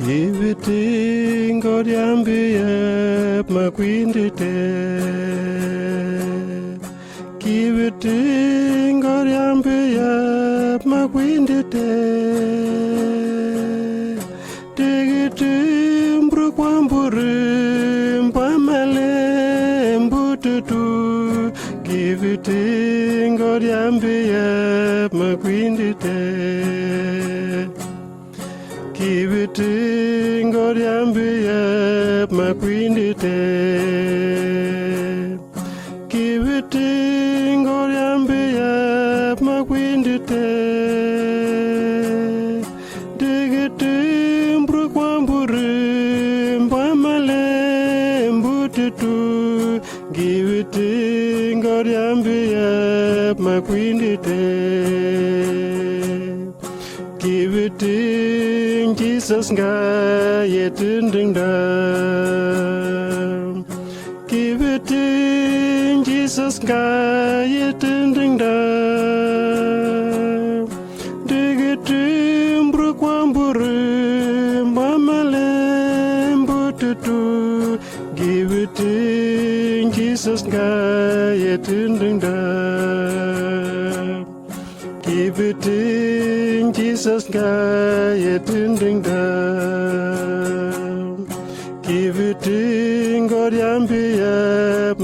Viitiing Viitiing Agbanekundi Viitiing Agbanekundi Tigitim Brukwamburim Pamalem Bututu Viitiing Agbanekundi Viitiing Agbanekundi Viitiing Agbanekundi Digitim Brukwamburim Pamalem Bututu Viitiing Agbanekundi Viitiing Jesus Ngayetinding Dam Viitiing Jesus Ngayetinding Dam Digitim Brukwamburim Pamalem Bututu Viitiing Jesus Ngayetinding Dam Viitiing Jesus Ngayetinding Dam Viitiing Agbanekundi